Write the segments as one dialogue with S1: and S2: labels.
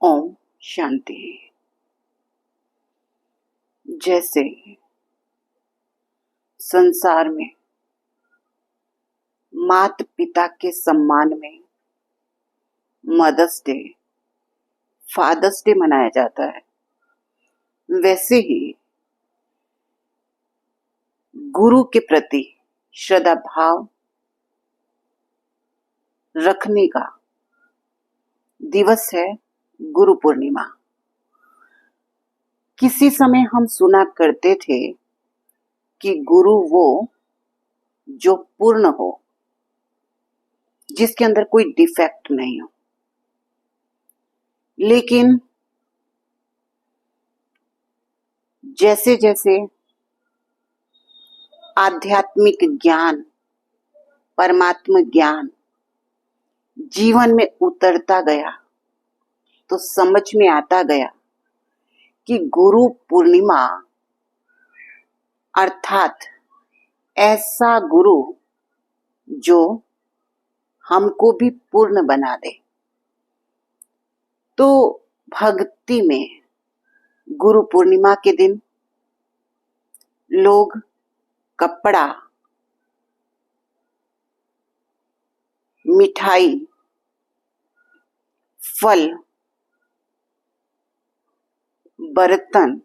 S1: ओम शांति। जैसे संसार में माता पिता के सम्मान में मदर्स डे, फादर्स डे मनाया जाता है, वैसे ही गुरु के प्रति श्रद्धा भाव रखने का दिवस है गुरु पूर्णिमा। किसी समय हम सुना करते थे कि गुरु वो जो पूर्ण हो, जिसके अंदर कोई डिफेक्ट नहीं हो। लेकिन जैसे जैसे आध्यात्मिक ज्ञान, परमात्मा ज्ञान जीवन में उतरता गया तो समझ में आता गया कि गुरु पूर्णिमा अर्थात ऐसा गुरु जो हमको भी पूर्ण बना दे। तो भक्ति में गुरु पूर्णिमा के दिन लोग कपड़ा, मिठाई, फल, बर्तन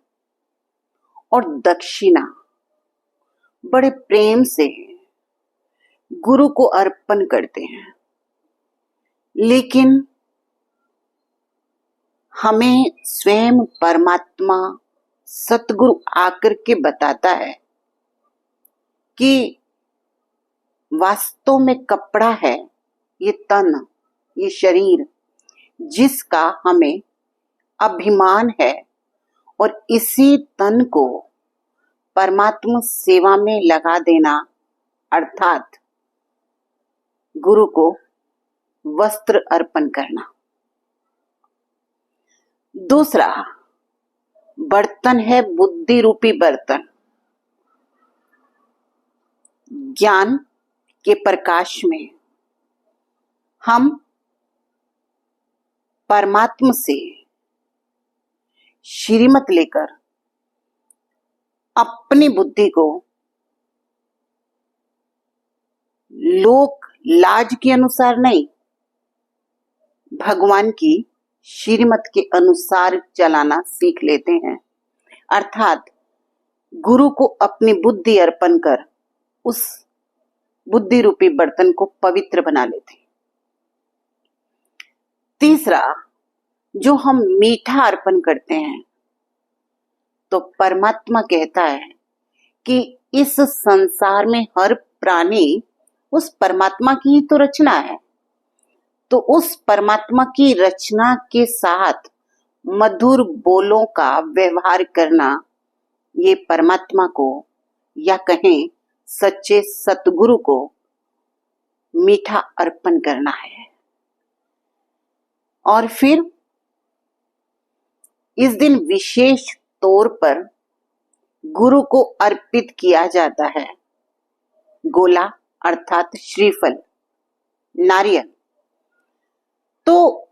S1: और दक्षिणा बड़े प्रेम से गुरु को अर्पण करते हैं। लेकिन हमें स्वयं परमात्मा सतगुरु आकर के बताता है कि वास्तव में कपड़ा है ये तन, ये शरीर, जिसका हमें अभिमान है, और इसी तन को परमात्मा सेवा में लगा देना अर्थात गुरु को वस्त्र अर्पण करना। दूसरा बर्तन है बुद्धि रूपी बर्तन। ज्ञान के प्रकाश में हम परमात्मा से श्रीमत लेकर अपनी बुद्धि को लोक लाज के अनुसार नहीं, भगवान की श्रीमत के अनुसार चलाना सीख लेते हैं। अर्थात गुरु को अपनी बुद्धि अर्पण कर उस बुद्धि रूपी बर्तन को पवित्र बना लेते हैं। तीसरा, जो हम मीठा अर्पण करते हैं, तो परमात्मा कहता है कि इस संसार में हर प्राणी उस परमात्मा की ही तो रचना है। तो उस परमात्मा की रचना के साथ मधुर बोलों का व्यवहार करना, ये परमात्मा को या कहें सच्चे सतगुरु को मीठा अर्पण करना है। और फिर इस दिन विशेष तौर पर गुरु को अर्पित किया जाता है गोला अर्थात श्रीफल, नारियल। तो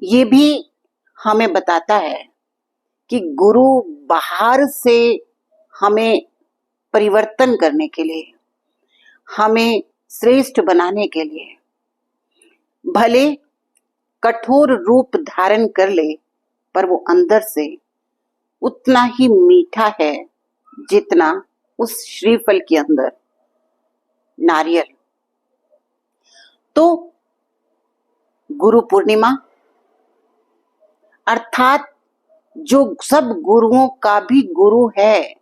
S1: ये भी हमें बताता है कि गुरु बाहर से हमें परिवर्तन करने के लिए, हमें श्रेष्ठ बनाने के लिए भले कठोर रूप धारण कर ले, पर वो अंदर से उतना ही मीठा है जितना उस श्रीफल के अंदर नारियल। तो गुरु पूर्णिमा अर्थात जो सब गुरुओं का भी गुरु है,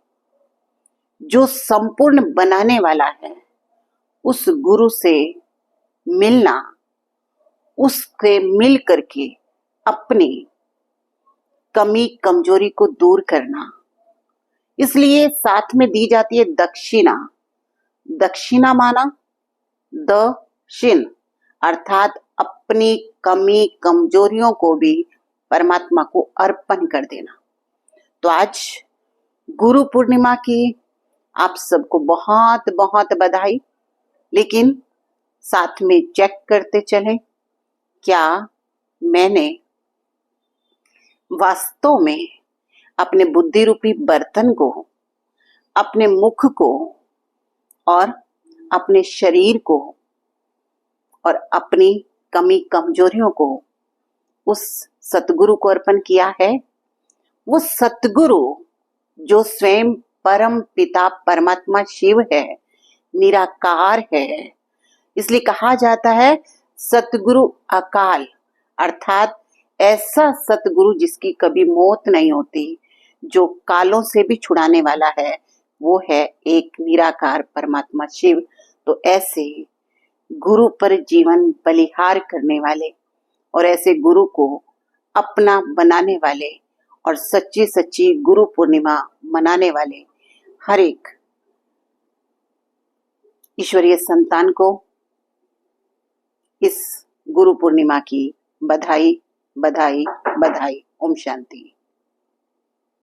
S1: जो संपूर्ण बनाने वाला है, उस गुरु से मिलना, उससे मिल करके अपनी कमी कमजोरी को दूर करना। इसलिए साथ में दी जाती है दक्षिणा। दक्षिणा माना दक्षिण अर्थात अपनी कमी कमजोरियों को भी परमात्मा को अर्पण कर देना। तो आज गुरु पूर्णिमा की आप सबको बहुत बहुत बधाई। लेकिन साथ में चेक करते चलें, क्या मैंने वास्तव में अपने बुद्धि रूपी बर्तन को, अपने मुख को और अपने शरीर को और अपनी कमी कमजोरियों को उस सतगुरु को अर्पण किया है। वो सतगुरु जो स्वयं परम पिता परमात्मा शिव है, निराकार है, इसलिए कहा जाता है सतगुरु अकाल, अर्थात ऐसा सतगुरु जिसकी कभी मौत नहीं होती, जो कालों से भी छुड़ाने वाला है, वो है एक निराकार परमात्मा शिव। तो ऐसे गुरु पर जीवन बलिहार करने वाले और ऐसे गुरु को अपना बनाने वाले और सच्ची सच्ची गुरु पूर्णिमा मनाने वाले हर एक ईश्वरीय संतान को इस गुरु पूर्णिमा की बधाई बधाई बधाई। ओम शांति।